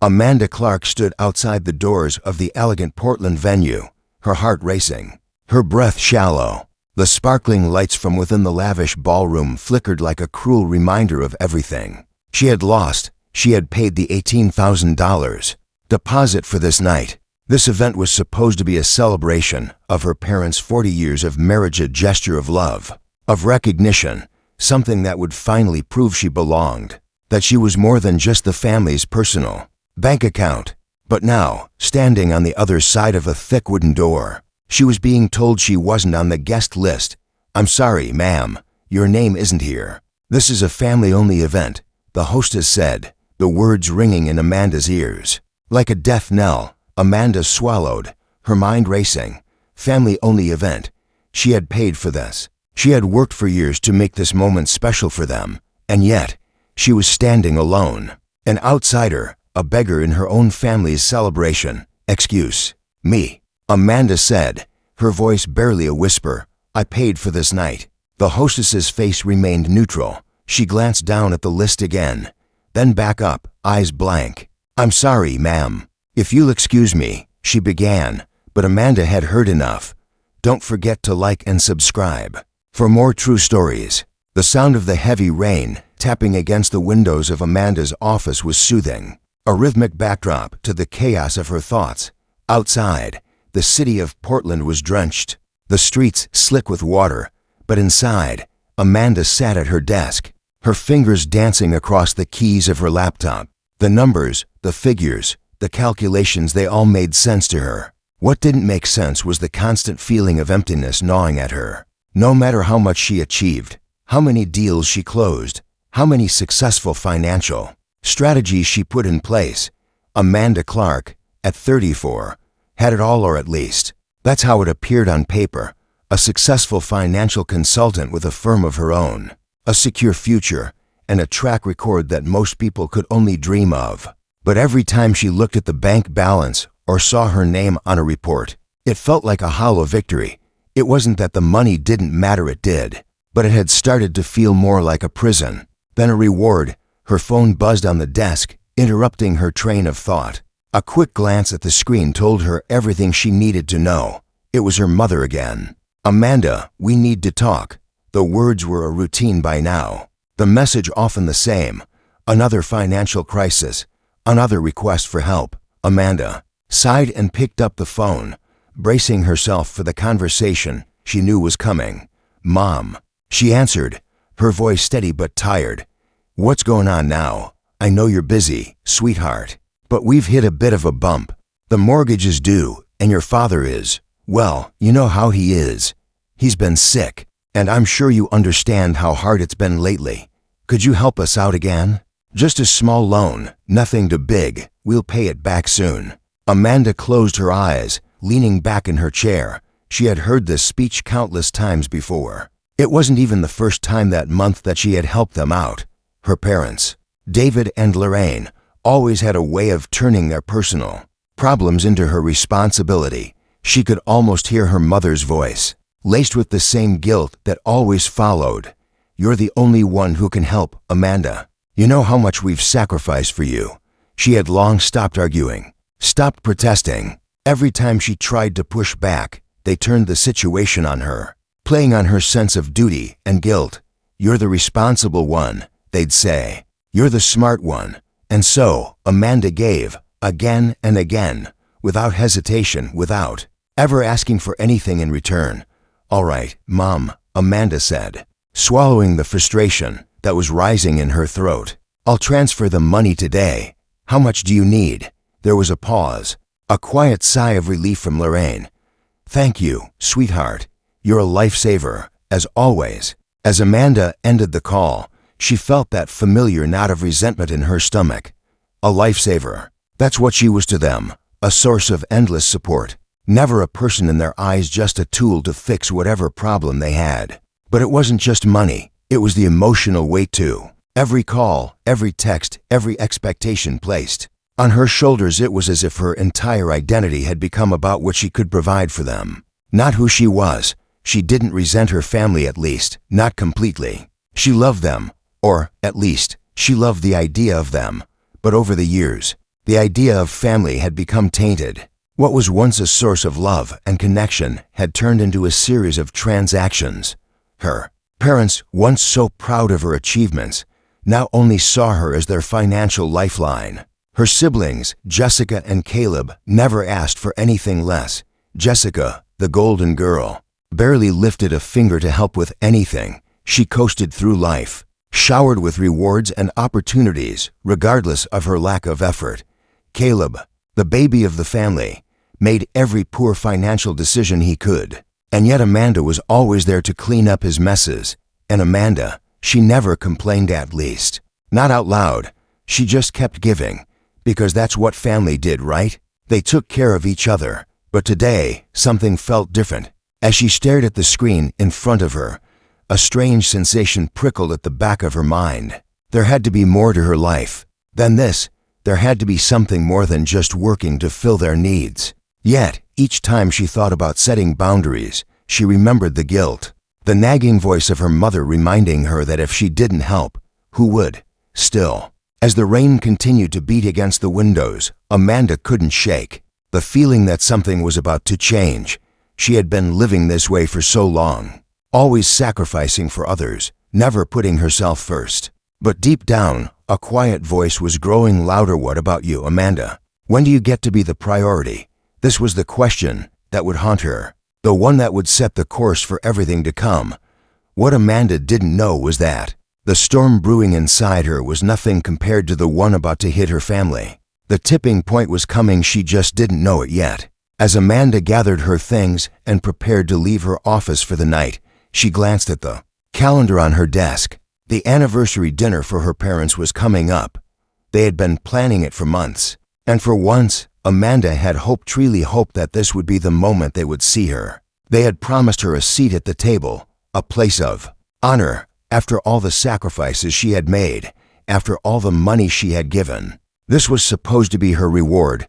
Amanda Clark stood outside the doors of the elegant Portland venue, her heart racing, her breath shallow. The sparkling lights from within the lavish ballroom flickered like a cruel reminder of everything she had lost. She had paid the $18,000 deposit for this night. This event was supposed to be a celebration of her parents' 40 years of marriage, a gesture of love, of recognition, something that would finally prove she belonged, that she was more than just the family's personal bank account. But now, standing on the other side of a thick wooden door, she was being told she wasn't on the guest list. "I'm sorry, ma'am, your name isn't here. This is a family-only event," the hostess said, the words ringing in Amanda's ears. Like a death knell, Amanda swallowed, her mind racing. Family-only event. She had paid for this. She had worked for years to make this moment special for them, and yet, she was standing alone, an outsider, a beggar in her own family's celebration. "Excuse me," Amanda said, her voice barely a whisper. "I paid for this night." The hostess's face remained neutral. She glanced down at the list again, then back up, eyes blank. "I'm sorry, ma'am. If you'll excuse me," she began, but Amanda had heard enough. "Don't forget to like and subscribe for more true stories." The sound of the heavy rain tapping against the windows of Amanda's office was soothing, a rhythmic backdrop to the chaos of her thoughts. Outside, the city of Portland was drenched, the streets slick with water, but inside, Amanda sat at her desk, her fingers dancing across the keys of her laptop. The numbers, the figures, the calculations, they all made sense to her. What didn't make sense was the constant feeling of emptiness gnawing at her. No matter how much she achieved, how many deals she closed, how many successful financial strategies she put in place, Amanda Clark, at 34, had it all, or at least, that's how it appeared on paper. A successful financial consultant with a firm of her own, a secure future, and a track record that most people could only dream of. But every time she looked at the bank balance or saw her name on a report, it felt like a hollow victory. It wasn't that the money didn't matter, it did, but it had started to feel more like a prison than a reward. Her phone buzzed on the desk, interrupting her train of thought. A quick glance at the screen told her everything she needed to know. It was her mother again. "Amanda, we need to talk." The words were a routine by now, the message often the same. Another financial crisis, another request for help. Amanda sighed and picked up the phone, bracing herself for the conversation she knew was coming. "Mom," she answered, her voice steady but tired. "What's going on now? I know you're busy, sweetheart, but we've hit a bit of a bump. The mortgage is due, and your father is, well, you know how he is. He's been sick, and I'm sure you understand how hard it's been lately. Could you help us out again? Just a small loan, nothing too big. We'll pay it back soon." Amanda closed her eyes, leaning back in her chair. She had heard this speech countless times before. It wasn't even the first time that month that she had helped them out. Her parents, David and Lorraine, always had a way of turning their personal problems into her responsibility. She could almost hear her mother's voice, laced with the same guilt that always followed. "You're the only one who can help, Amanda. You know how much we've sacrificed for you." She had long stopped arguing, stopped protesting. Every time she tried to push back, they turned the situation on her, playing on her sense of duty and guilt. "You're the responsible one," they'd say. "You're the smart one." And so, Amanda gave, again and again, without hesitation, without ever asking for anything in return. "All right, Mom," Amanda said, swallowing the frustration that was rising in her throat. "I'll transfer the money today. How much do you need?" There was a pause, a quiet sigh of relief from Lorraine. "Thank you, sweetheart. You're a lifesaver, as always." As Amanda ended the call, she felt that familiar knot of resentment in her stomach. A lifesaver. That's what she was to them, a source of endless support. Never a person in their eyes, just a tool to fix whatever problem they had. But it wasn't just money, it was the emotional weight too. Every call, every text, every expectation placed on her shoulders. It was as if her entire identity had become about what she could provide for them, not who she was. She didn't resent her family, at least, not completely. She loved them, or, at least, she loved the idea of them. But over the years, The idea of family had become tainted. What was once a source of love and connection had turned into a series of transactions. Her parents, once so proud of her achievements, now only saw her as their financial lifeline. Her siblings, Jessica and Caleb, never asked for anything less. Jessica, the golden girl, barely lifted a finger to help with anything. She coasted through life, showered with rewards and opportunities, regardless of her lack of effort. Caleb, the baby of the family, made every poor financial decision he could. And yet Amanda was always there to clean up his messes. And Amanda, she never complained, at least. Not out loud. She just kept giving. Because that's what family did, right? They took care of each other. But today, something felt different. As she stared at the screen in front of her, a strange sensation prickled at the back of her mind. There had to be more to her life than this. There had to be something more than just working to fill their needs. Yet, each time she thought about setting boundaries, she remembered the guilt. The nagging voice of her mother reminding her that if she didn't help, who would? Still, as the rain continued to beat against the windows, Amanda couldn't shake the feeling that something was about to change. She had been living this way for so long, always sacrificing for others, never putting herself first. But deep down, a quiet voice was growing louder. What about you, Amanda? When do you get to be the priority? This was the question that would haunt her, the one that would set the course for everything to come. What Amanda didn't know was that the storm brewing inside her was nothing compared to the one about to hit her family. The tipping point was coming, she just didn't know it yet. As Amanda gathered her things and prepared to leave her office for the night, she glanced at the calendar on her desk. The anniversary dinner for her parents was coming up. They had been planning it for months. And for once, Amanda had truly hoped that this would be the moment they would see her. They had promised her a seat at the table, a place of honor, after all the sacrifices she had made, after all the money she had given. This was supposed to be her reward,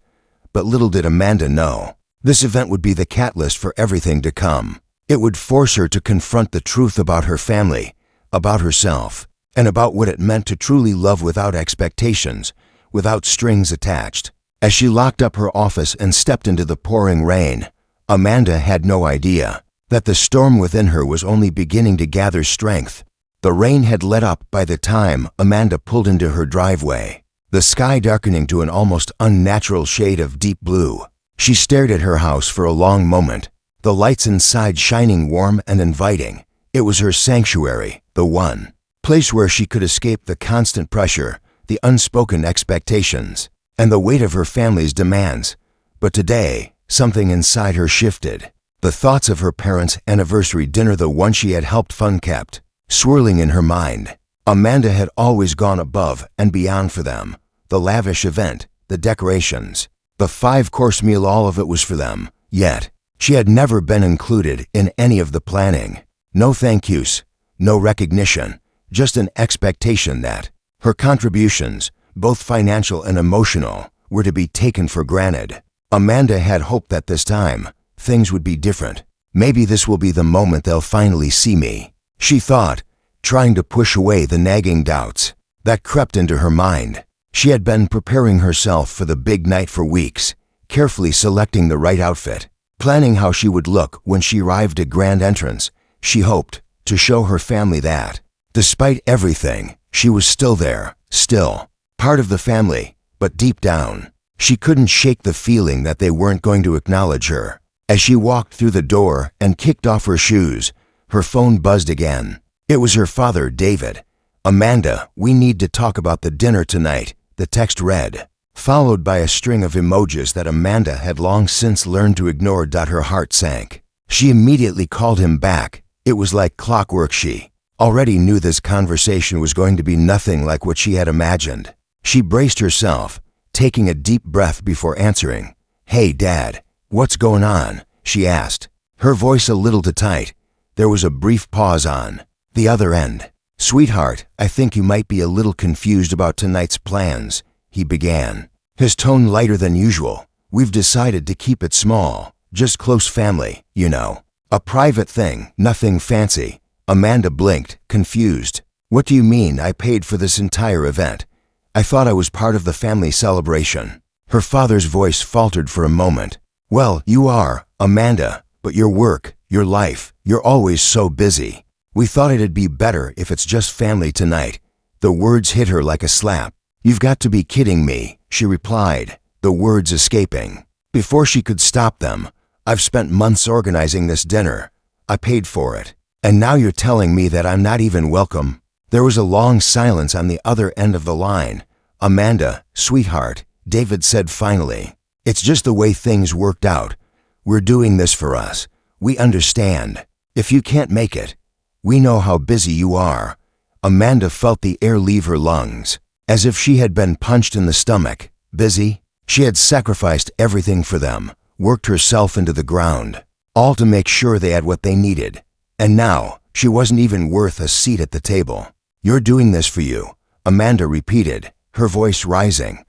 but little did Amanda know. This event would be the catalyst for everything to come. It would force her to confront the truth about her family, about herself, and about what it meant to truly love without expectations, without strings attached. As she locked up her office and stepped into the pouring rain, Amanda had no idea that the storm within her was only beginning to gather strength. The rain had let up by the time Amanda pulled into her driveway, the sky darkening to an almost unnatural shade of deep blue. She stared at her house for a long moment, the lights inside shining warm and inviting. It was her sanctuary, the one place where she could escape the constant pressure, the unspoken expectations, and the weight of her family's demands. But today, something inside her shifted. The thoughts of her parents' anniversary dinner, the one she had helped fund, kept swirling in her mind. Amanda had always gone above and beyond for them. The lavish event, the decorations, the 5-course meal, all of it was for them. Yet, she had never been included in any of the planning. No thank yous, no recognition, just an expectation that her contributions, both financial and emotional, were to be taken for granted. Amanda had hoped that this time, things would be different. Maybe this will be the moment they'll finally see me, she thought, trying to push away the nagging doubts that crept into her mind. She had been preparing herself for the big night for weeks, carefully selecting the right outfit, planning how she would look when she arrived at grand entrance. She hoped to show her family that, despite everything, she was still there, still part of the family. But deep down, she couldn't shake the feeling that they weren't going to acknowledge her. As she walked through the door and kicked off her shoes, her phone buzzed again. It was her father, David. "Amanda, we need to talk about the dinner tonight," the text read, followed by a string of emojis that Amanda had long since learned to ignore. Her heart sank. She immediately called him back. It was like clockwork. She already knew this conversation was going to be nothing like what she had imagined. She braced herself, taking a deep breath before answering. "Hey, Dad, what's going on?" she asked, her voice a little too tight. There was a brief pause on the other end. "Sweetheart, I think you might be a little confused about tonight's plans," he began, his tone lighter than usual. "We've decided to keep it small, just close family, you know. A private thing, nothing fancy." Amanda blinked, confused. "What do you mean? I paid for this entire event. I thought I was part of the family celebration." Her father's voice faltered for a moment. Well, you are, Amanda, but your work, your life, you're always so busy. We thought it'd be better if it's just family tonight. The words hit her like a slap. You've got to be kidding me, she replied, the words escaping. Before she could stop them, I've spent months organizing this dinner. I paid for it. And now you're telling me that I'm not even welcome? There was a long silence on the other end of the line. Amanda, sweetheart, David said finally. It's just the way things worked out. We're doing this for us. We understand. If you can't make it, we know how busy you are. Amanda felt the air leave her lungs, as if she had been punched in the stomach. Busy? She had sacrificed everything for them, worked herself into the ground, all to make sure they had what they needed. And now, she wasn't even worth a seat at the table. You're doing this for you, Amanda repeated, her voice rising.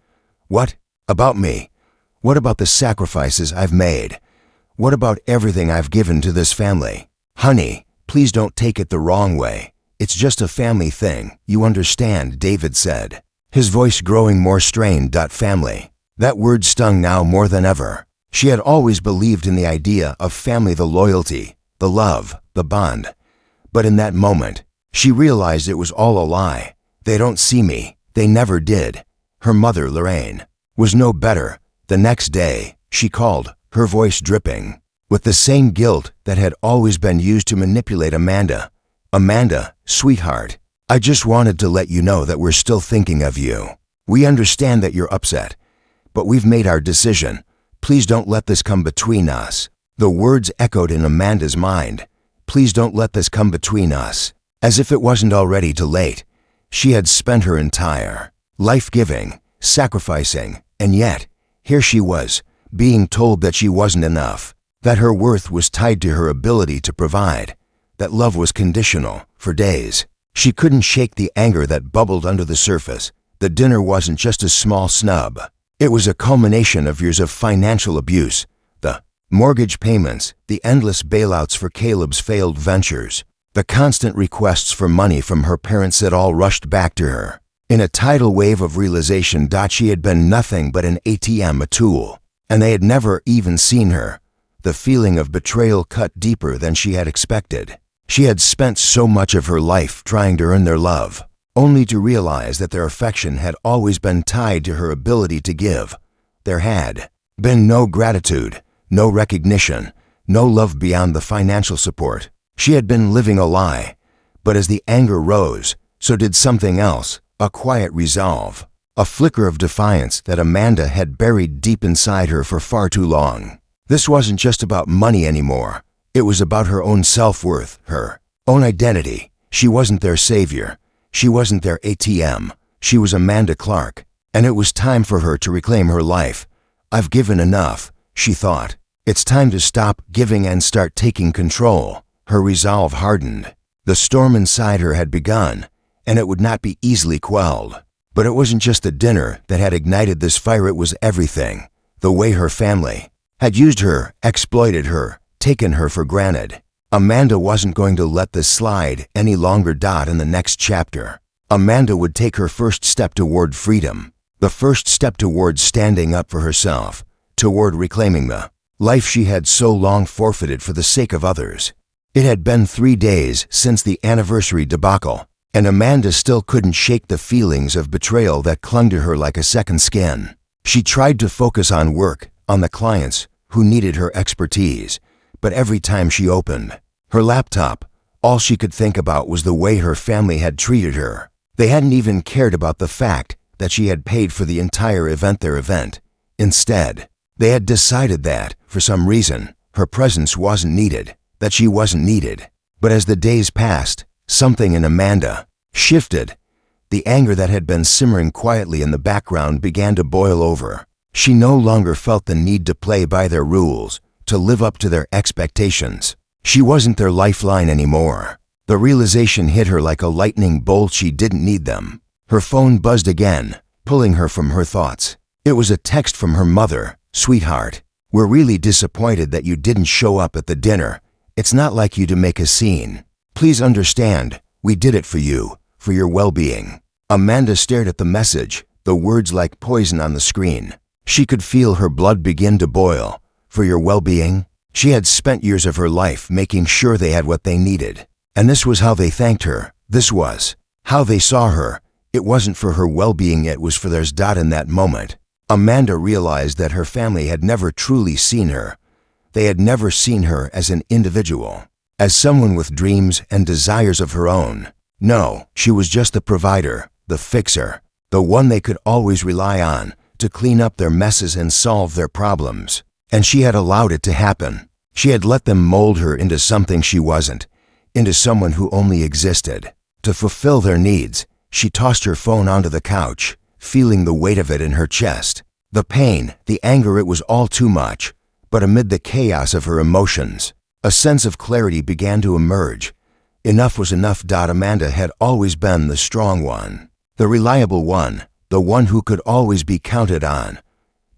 What? About me? What about the sacrifices I've made? What about everything I've given to this family? Honey, please don't take it the wrong way. It's just a family thing, you understand, David said, his voice growing more strained. Family. That word stung now more than ever. She had always believed in the idea of family, the loyalty, the love, the bond. But in that moment, she realized it was all a lie. They don't see me. They never did. Her mother, Lorraine, was no better. The next day, she called, her voice dripping, with the same guilt that had always been used to manipulate Amanda. Amanda, sweetheart, I just wanted to let you know that we're still thinking of you. We understand that you're upset, but we've made our decision. Please don't let this come between us. The words echoed in Amanda's mind. Please don't let this come between us. As if it wasn't already too late. She had spent her entire life giving, sacrificing, and yet, here she was, being told that she wasn't enough, that her worth was tied to her ability to provide, that love was conditional. For days, she couldn't shake the anger that bubbled under the surface. The dinner wasn't just a small snub. It was a culmination of years of financial abuse, the mortgage payments, the endless bailouts for Caleb's failed ventures, the constant requests for money from her parents that all rushed back to her. In a tidal wave of realization, she had been nothing but an ATM, a tool, and they had never even seen her. The feeling of betrayal cut deeper than she had expected. She had spent so much of her life trying to earn their love, only to realize that their affection had always been tied to her ability to give. There had been no gratitude, no recognition, no love beyond the financial support. She had been living a lie. But as the anger rose, so did something else, a quiet resolve, a flicker of defiance that Amanda had buried deep inside her for far too long. This wasn't just about money anymore. It was about her own self-worth, her own identity. She wasn't their savior. She wasn't their ATM. She was Amanda Clark, and it was time for her to reclaim her life. I've given enough, she thought. It's time to stop giving and start taking control. Her resolve hardened. The storm inside her had begun, and it would not be easily quelled. But it wasn't just the dinner that had ignited this fire, it was everything. The way her family had used her, exploited her, taken her for granted. Amanda wasn't going to let this slide any longer. In the next chapter, Amanda would take her first step toward freedom, the first step toward standing up for herself, toward reclaiming the life she had so long forfeited for the sake of others. It had been 3 days since the anniversary debacle, and Amanda still couldn't shake the feelings of betrayal that clung to her like a second skin. She tried to focus on work, on the clients who needed her expertise, but every time she opened her laptop, all she could think about was the way her family had treated her. They hadn't even cared about the fact that she had paid for the entire event, their event. Instead, they had decided that, for some reason, her presence wasn't needed, that she wasn't needed. But as the days passed, something in Amanda shifted. The anger that had been simmering quietly in the background began to boil over. She no longer felt the need to play by their rules, to live up to their expectations. She wasn't their lifeline anymore. The realization hit her like a lightning bolt. She didn't need them. Her phone buzzed again, pulling her from her thoughts. It was a text from her mother. Sweetheart, we're really disappointed that you didn't show up at the dinner. It's not like you to make a scene. Please understand, we did it for you, for your well-being. Amanda stared at the message, the words like poison on the screen. She could feel her blood begin to boil. For your well-being? She had spent years of her life making sure they had what they needed. And this was how they thanked her. This was how they saw her. It wasn't for her well-being, it was for theirs. In that moment, Amanda realized that her family had never truly seen her. They had never seen her as an individual, as someone with dreams and desires of her own. No, she was just the provider, the fixer, the one they could always rely on to clean up their messes and solve their problems. And she had allowed it to happen. She had let them mold her into something she wasn't, into someone who only existed to fulfill their needs. She tossed her phone onto the couch, feeling the weight of it in her chest. The pain, the anger, it was all too much. But amid the chaos of her emotions, a sense of clarity began to emerge. Enough was enough. Amanda had always been the strong one, the reliable one, the one who could always be counted on.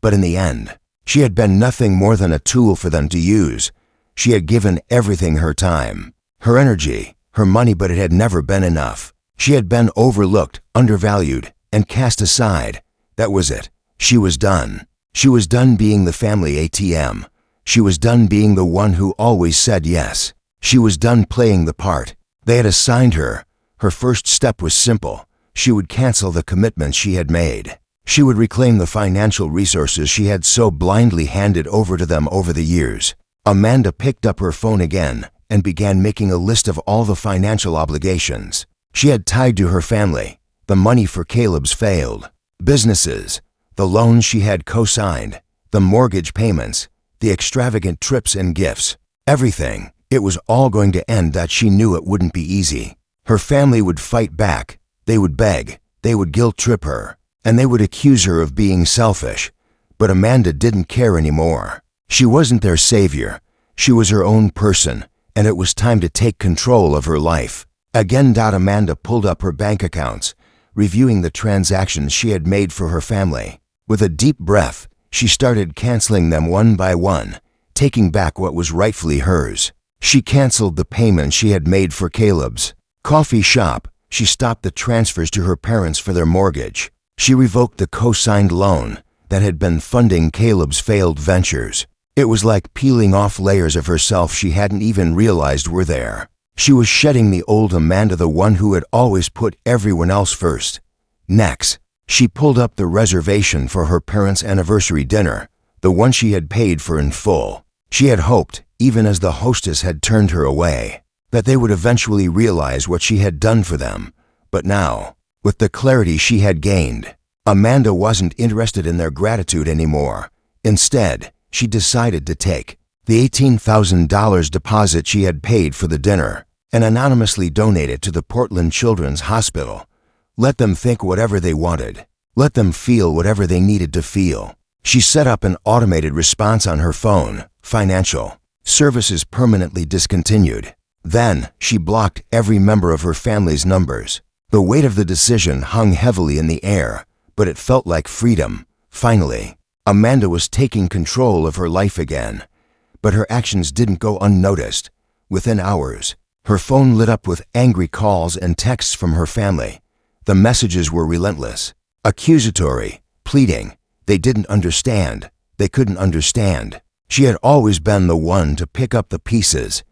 But in the end, she had been nothing more than a tool for them to use. She had given everything, her time, her energy, her money, but it had never been enough. She had been overlooked, undervalued, and cast aside. That was it. She was done. She was done being the family ATM. She was done being the one who always said yes. She was done playing the part they had assigned her. Her first step was simple. She would cancel the commitments she had made. She would reclaim the financial resources she had so blindly handed over to them over the years. Amanda picked up her phone again and began making a list of all the financial obligations she had tied to her family. The money for Caleb's failed businesses, the loans she had co-signed, the mortgage payments, the extravagant trips and gifts, everything. It was all going to end. That she knew it wouldn't be easy. Her family would fight back. They would beg. They would guilt-trip her. And they would accuse her of being selfish. But Amanda didn't care anymore. She wasn't their savior. She was her own person, and it was time to take control of her life. Again, Amanda pulled up her bank accounts, reviewing the transactions she had made for her family. With a deep breath, she started canceling them one by one, taking back what was rightfully hers. She canceled the payments she had made for Caleb's coffee shop. She stopped the transfers to her parents for their mortgage. She revoked the co-signed loan that had been funding Caleb's failed ventures. It was like peeling off layers of herself she hadn't even realized were there. She was shedding the old Amanda, the one who had always put everyone else first. Next, she pulled up the reservation for her parents' anniversary dinner, the one she had paid for in full. She had hoped, even as the hostess had turned her away, that they would eventually realize what she had done for them. But now, with the clarity she had gained, Amanda wasn't interested in their gratitude anymore. Instead, she decided to take the $18,000 deposit she had paid for the dinner and anonymously donate it to the Portland Children's Hospital. Let them think whatever they wanted. Let them feel whatever they needed to feel. She set up an automated response on her phone. Financial services permanently discontinued. Then, she blocked every member of her family's numbers. The weight of the decision hung heavily in the air, but it felt like freedom. Finally, Amanda was taking control of her life again. But her actions didn't go unnoticed. Within hours, her phone lit up with angry calls and texts from her family. The messages were relentless, accusatory, pleading. They didn't understand. They couldn't understand. She had always been the one to pick up the pieces.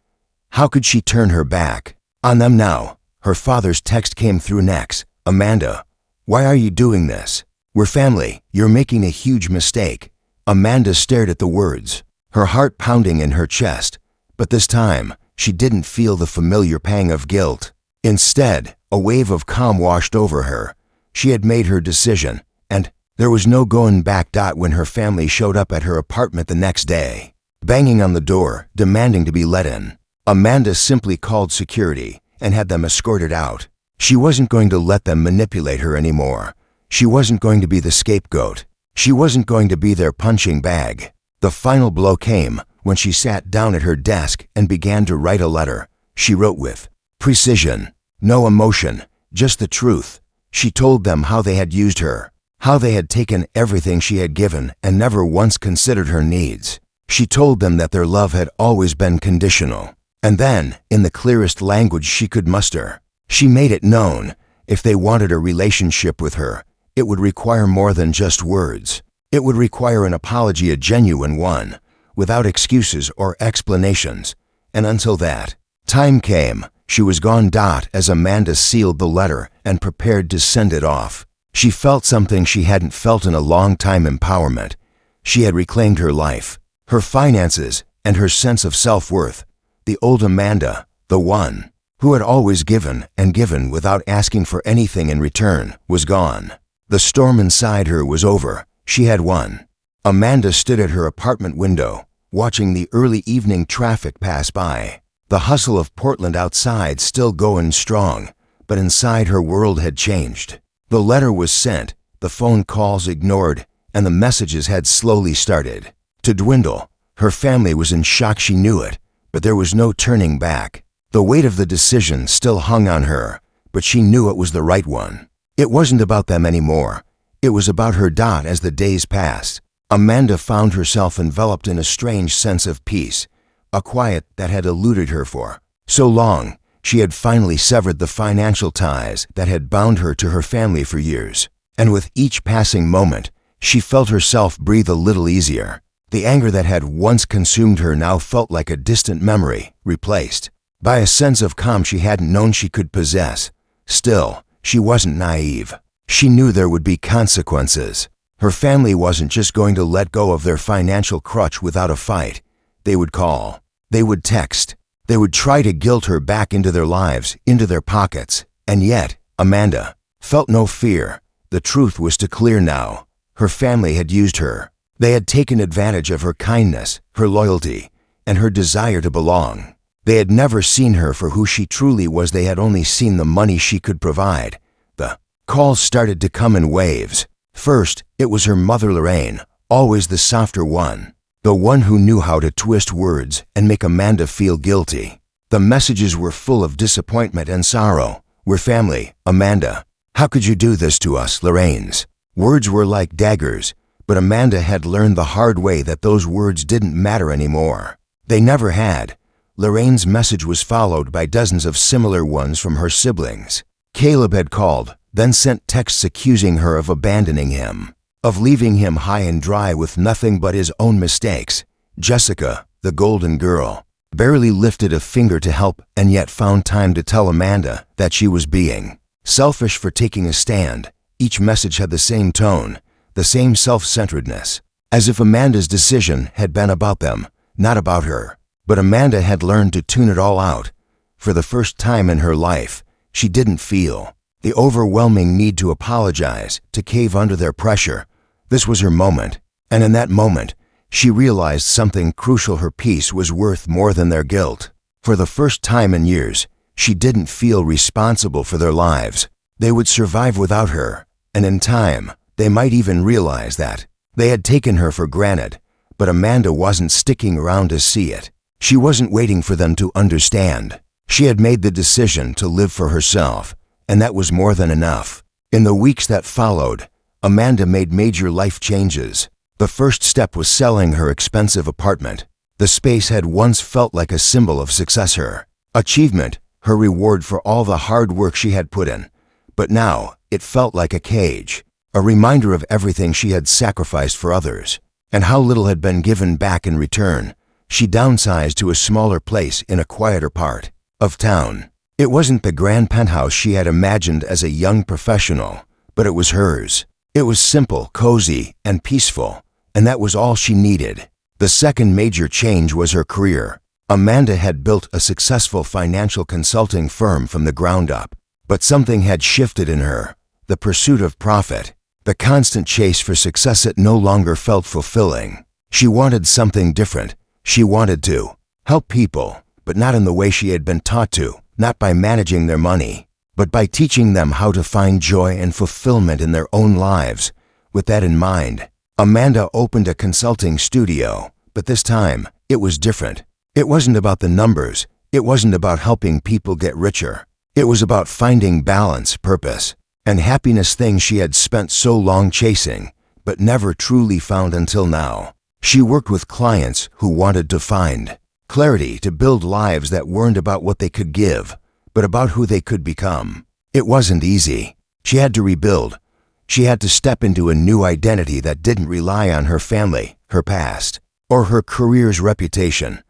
How could she turn her back on them now? Her father's text came through next. Amanda, why are you doing this? We're family. You're making a huge mistake. Amanda stared at the words, her heart pounding in her chest. But this time, she didn't feel the familiar pang of guilt. Instead, a wave of calm washed over her. She had made her decision, and there was no going back. When her family showed up at her apartment the next day, banging on the door, demanding to be let in, Amanda simply called security and had them escorted out. She wasn't going to let them manipulate her anymore. She wasn't going to be the scapegoat. She wasn't going to be their punching bag. The final blow came when she sat down at her desk and began to write a letter. She wrote with precision, no emotion, just the truth. She told them how they had used her, how they had taken everything she had given and never once considered her needs. She told them that their love had always been conditional. And then, in the clearest language she could muster, she made it known, if they wanted a relationship with her, it would require more than just words. It would require an apology, a genuine one, without excuses or explanations. And until that time came, she was gone. As Amanda sealed the letter and prepared to send it off, she felt something she hadn't felt in a long time: empowerment. She had reclaimed her life, her finances, and her sense of self-worth. The old Amanda, the one who had always given and given without asking for anything in return, was gone. The storm inside her was over. She had won. Amanda stood at her apartment window, watching the early evening traffic pass by. The hustle of Portland outside still going strong, but inside her world had changed. The letter was sent, the phone calls ignored, and the messages had slowly started to dwindle. Her family was in shock. She knew it, but there was no turning back. The weight of the decision still hung on her, but she knew it was the right one. It wasn't about them anymore. It was about her. As the days passed, Amanda found herself enveloped in a strange sense of peace, a quiet that had eluded her for so long. She had finally severed the financial ties that had bound her to her family for years, and with each passing moment, she felt herself breathe a little easier. The anger that had once consumed her now felt like a distant memory, replaced by a sense of calm she hadn't known she could possess. Still, she wasn't naive. She knew there would be consequences. Her family wasn't just going to let go of their financial crutch without a fight. They would call. They would text. They would try to guilt her back into their lives, into their pockets. And yet, Amanda felt no fear. The truth was too clear now. Her family had used her. They had taken advantage of her kindness, her loyalty, and her desire to belong. They had never seen her for who she truly was. They had only seen the money she could provide. The calls started to come in waves. First, it was her mother Lorraine, always the softer one, the one who knew how to twist words and make Amanda feel guilty. The messages were full of disappointment and sorrow. "We're family, Amanda. How could you do this to us?" Lorraine's words were like daggers, but Amanda had learned the hard way that those words didn't matter anymore. They never had. Lorraine's message was followed by dozens of similar ones from her siblings. Caleb had called, then sent texts accusing her of abandoning him, of leaving him high and dry with nothing but his own mistakes. Jessica, the golden girl, barely lifted a finger to help and yet found time to tell Amanda that she was being selfish for taking a stand. Each message had the same tone, the same self-centeredness, as if Amanda's decision had been about them, not about her. But Amanda had learned to tune it all out. For the first time in her life, she didn't feel the overwhelming need to apologize, to cave under their pressure. This was her moment, and in that moment, she realized something crucial: her peace was worth more than their guilt. For the first time in years, she didn't feel responsible for their lives. They would survive without her, and in time, they might even realize that. They had taken her for granted, but Amanda wasn't sticking around to see it. She wasn't waiting for them to understand. She had made the decision to live for herself, and that was more than enough. In the weeks that followed, Amanda made major life changes. The first step was selling her expensive apartment. The space had once felt like a symbol of success, her achievement, her reward for all the hard work she had put in. But now, it felt like a cage, a reminder of everything she had sacrificed for others, and how little had been given back in return. She downsized to a smaller place in a quieter part of town. It wasn't the grand penthouse she had imagined as a young professional, but it was hers. It was simple, cozy, and peaceful, and that was all she needed. The second major change was her career. Amanda had built a successful financial consulting firm from the ground up, but something had shifted in her: the pursuit of profit, the constant chase for success. It no longer felt fulfilling. She wanted something different. She wanted to help people, but not in the way she had been taught to, not by managing their money, but by teaching them how to find joy and fulfillment in their own lives. With that in mind, Amanda opened a consulting studio, but this time, it was different. It wasn't about the numbers. It wasn't about helping people get richer. It was about finding balance, purpose, and happiness, things she had spent so long chasing, but never truly found until now. She worked with clients who wanted to find clarity, to build lives that weren't about what they could give, but about who they could become. It wasn't easy. She had to rebuild. She had to step into a new identity that didn't rely on her family, her past, or her career's reputation.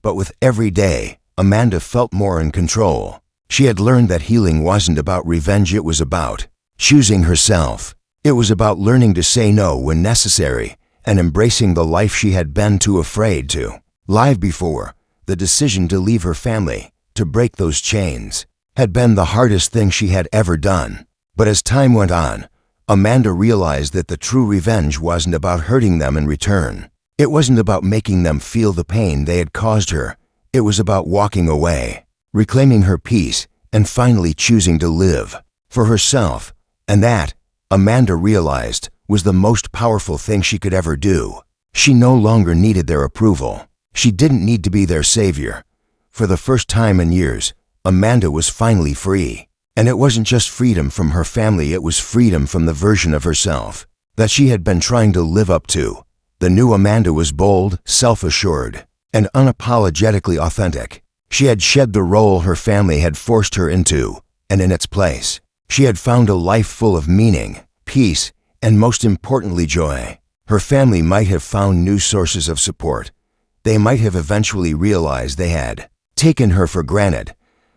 But with every day, Amanda felt more in control. She had learned that healing wasn't about revenge, it was about choosing herself. It was about learning to say no when necessary and embracing the life she had been too afraid to live before. The decision to leave her family, to break those chains, had been the hardest thing she had ever done. But as time went on, Amanda realized that the true revenge wasn't about hurting them in return. It wasn't about making them feel the pain they had caused her. It was about walking away, reclaiming her peace, and finally choosing to live for herself. And that, Amanda realized, was the most powerful thing she could ever do. She no longer needed their approval. She didn't need to be their savior. For the first time in years, Amanda was finally free. And it wasn't just freedom from her family, it was freedom from the version of herself that she had been trying to live up to. The new Amanda was bold, self-assured, and unapologetically authentic. She had shed the role her family had forced her into, and in its place, she had found a life full of meaning, peace, and most importantly, joy. Her family might have found new sources of support. They might have eventually realized they had taken her for granted,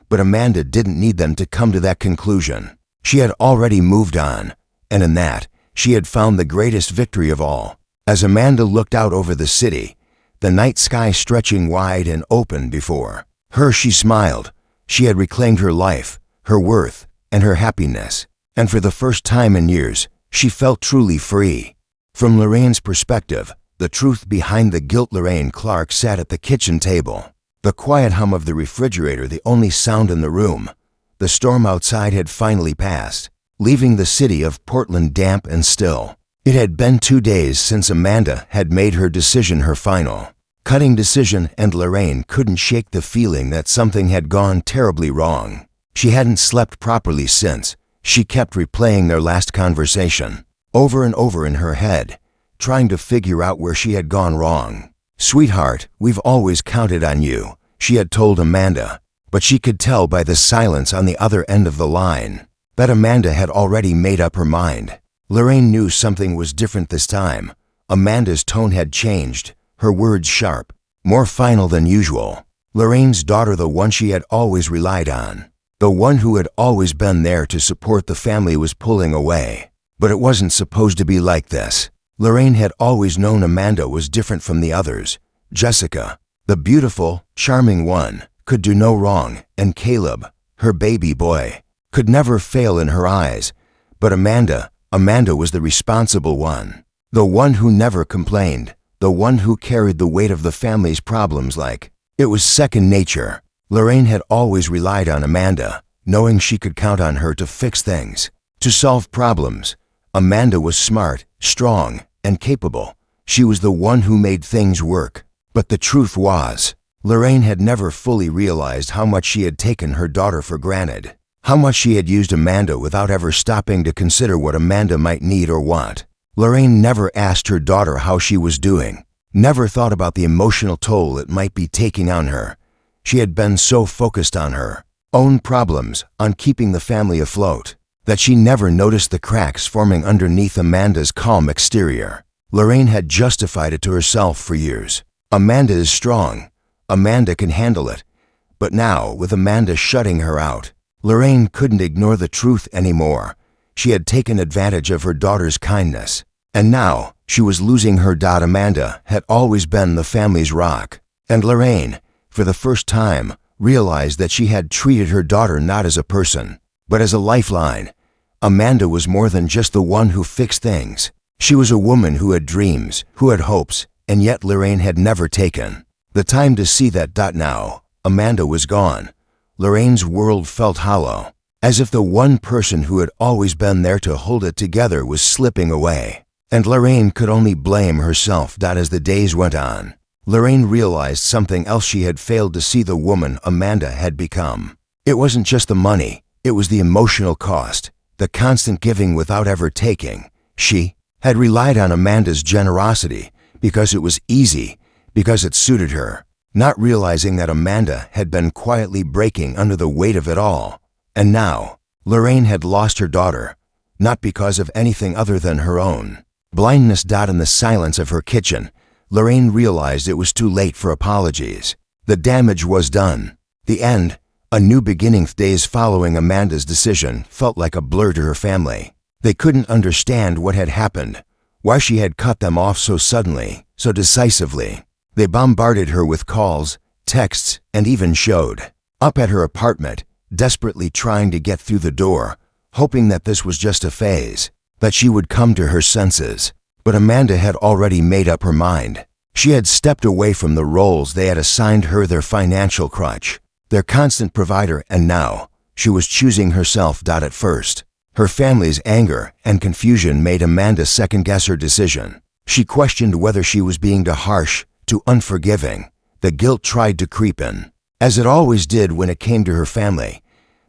but Amanda didn't need them to come to that conclusion. She had already moved on, and in that, she had found the greatest victory of all. As Amanda looked out over the city, the night sky stretching wide and open before her, she smiled. She had reclaimed her life, her worth, and her happiness, and for the first time in years, she felt truly free. From Lorraine's perspective, the truth behind the guilt. Lorraine Clark sat at the kitchen table, the quiet hum of the refrigerator the only sound in the room. The storm outside had finally passed, leaving the city of Portland damp and still. It had been 2 days since Amanda had made her decision, her final, cutting decision, and Lorraine couldn't shake the feeling that something had gone terribly wrong. She hadn't slept properly since. She kept replaying their last conversation over and over in her head, trying to figure out where she had gone wrong. "Sweetheart, we've always counted on you," she had told Amanda, but she could tell by the silence on the other end of the line that Amanda had already made up her mind. Lorraine knew something was different this time. Amanda's tone had changed, her words sharp, more final than usual. Lorraine's daughter, the one she had always relied on, the one who had always been there to support the family, was pulling away. But it wasn't supposed to be like this. Lorraine had always known Amanda was different from the others. Jessica, the beautiful, charming one, could do no wrong, and Caleb, her baby boy, could never fail in her eyes. But Amanda was the responsible one, the one who never complained, the one who carried the weight of the family's problems like it was second nature. Lorraine had always relied on Amanda, knowing she could count on her to fix things, to solve problems. Amanda was smart, strong, and capable. She was the one who made things work. But the truth was, Lorraine had never fully realized how much she had taken her daughter for granted, how much she had used Amanda without ever stopping to consider what Amanda might need or want. Lorraine never asked her daughter how she was doing, never thought about the emotional toll it might be taking on her. She had been so focused on her own problems, on keeping the family afloat, that she never noticed the cracks forming underneath Amanda's calm exterior. Lorraine had justified it to herself for years. Amanda is strong. Amanda can handle it. But now, with Amanda shutting her out, Lorraine couldn't ignore the truth anymore. She had taken advantage of her daughter's kindness, and now she was losing her. Amanda had always been the family's rock, and Lorraine, for the first time, realized that she had treated her daughter not as a person, but as a lifeline. Amanda was more than just the one who fixed things. She was a woman who had dreams, who had hopes, and yet Lorraine had never taken the time to see that. Now, Amanda was gone. Lorraine's world felt hollow, as if the one person who had always been there to hold it together was slipping away. And Lorraine could only blame herself. As the days went on, Lorraine realized something else. She had failed to see the woman Amanda had become. It wasn't just the money, it was the emotional cost, the constant giving without ever taking. She had relied on Amanda's generosity because it was easy, because it suited her, not realizing that Amanda had been quietly breaking under the weight of it all. And now, Lorraine had lost her daughter. not because of anything other than her own blindness. In the silence of her kitchen, Lorraine realized it was too late for apologies. The damage was done. The end, a new beginning. Days following Amanda's decision felt like a blur to her family. They couldn't understand what had happened, why she had cut them off so suddenly, so decisively. They bombarded her with calls, texts, and even showed up at her apartment, desperately trying to get through the door, hoping that this was just a phase, that she would come to her senses. But Amanda had already made up her mind. She had stepped away from the roles they had assigned her, their financial crutch, their constant provider, and now she was choosing herself. At first, her family's anger and confusion made Amanda second-guess her decision. She questioned whether she was being too harsh, too unforgiving. The guilt tried to creep in, as it always did when it came to her family.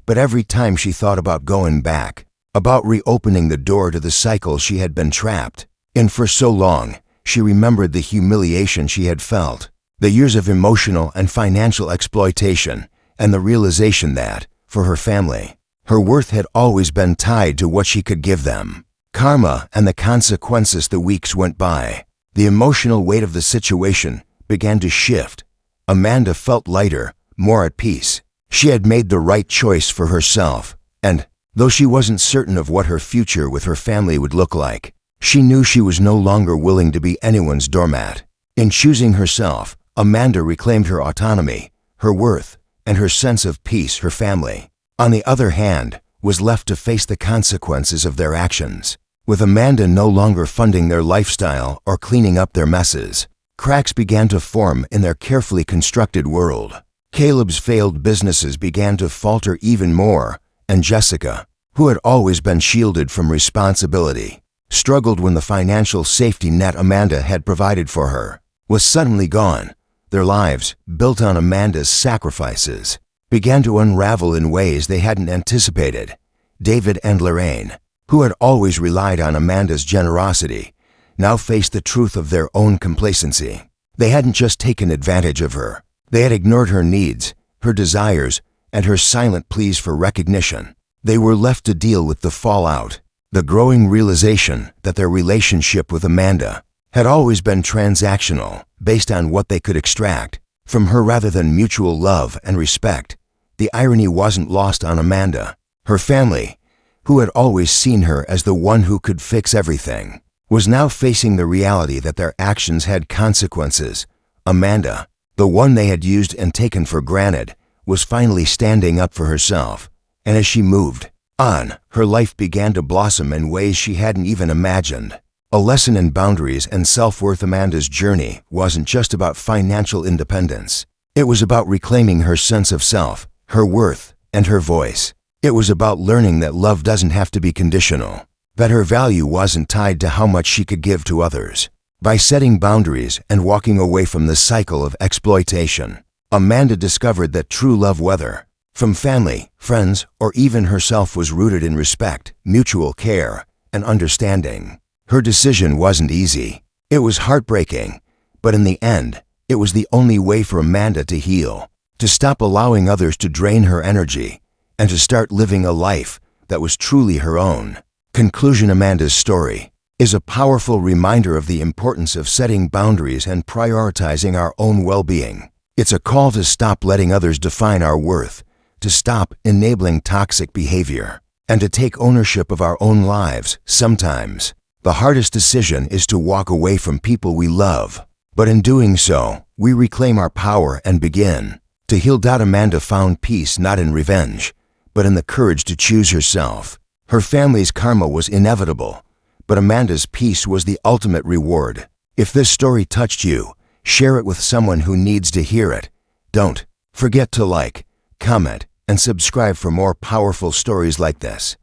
But every time she thought about going back, about reopening the door to the cycle she had been trapped in for so long, she remembered the humiliation she had felt, the years of emotional and financial exploitation, and the realization that, for her family, her worth had always been tied to what she could give them. Karma and the consequences. The weeks went by. The emotional weight of the situation began to shift. Amanda felt lighter, more at peace. She had made the right choice for herself, and, though she wasn't certain of what her future with her family would look like, she knew she was no longer willing to be anyone's doormat. In choosing herself, Amanda reclaimed her autonomy, her worth, and her sense of peace. Her family, on the other hand, was left to face the consequences of their actions. With Amanda no longer funding their lifestyle or cleaning up their messes, cracks began to form in their carefully constructed world. Caleb's failed businesses began to falter even more, and Jessica, who had always been shielded from responsibility, struggled when the financial safety net Amanda had provided for her was suddenly gone. Their lives, built on Amanda's sacrifices, began to unravel in ways they hadn't anticipated. David and Lorraine, who had always relied on Amanda's generosity, now faced the truth of their own complacency. They hadn't just taken advantage of her. They had ignored her needs, her desires, and her silent pleas for recognition. They were left to deal with the fallout, the growing realization that their relationship with Amanda had always been transactional, based on what they could extract from her rather than mutual love and respect. The irony wasn't lost on Amanda. Her family, who had always seen her as the one who could fix everything, was now facing the reality that their actions had consequences. Amanda, the one they had used and taken for granted, was finally standing up for herself, and as she moved on, her life began to blossom in ways she hadn't even imagined. A lesson in boundaries and self-worth. Amanda's journey wasn't just about financial independence. It was about reclaiming her sense of self, her worth, and her voice. It was about learning that love doesn't have to be conditional, that her value wasn't tied to how much she could give to others. By setting boundaries and walking away from the cycle of exploitation, Amanda discovered that true love, whether from family, friends, or even herself, was rooted in respect, mutual care, and understanding. Her decision wasn't easy. It was heartbreaking, but in the end, it was the only way for Amanda to heal, to stop allowing others to drain her energy, and to start living a life that was truly her own. Conclusion. Amanda's story is a powerful reminder of the importance of setting boundaries and prioritizing our own well-being. It's a call to stop letting others define our worth, to stop enabling toxic behavior, and to take ownership of our own lives. Sometimes, the hardest decision is to walk away from people we love, but in doing so, we reclaim our power and begin to heal. Amanda found peace not in revenge, but in the courage to choose herself. Her family's karma was inevitable, but Amanda's peace was the ultimate reward. If this story touched you, share it with someone who needs to hear it. Don't forget to like, comment, and subscribe for more powerful stories like this.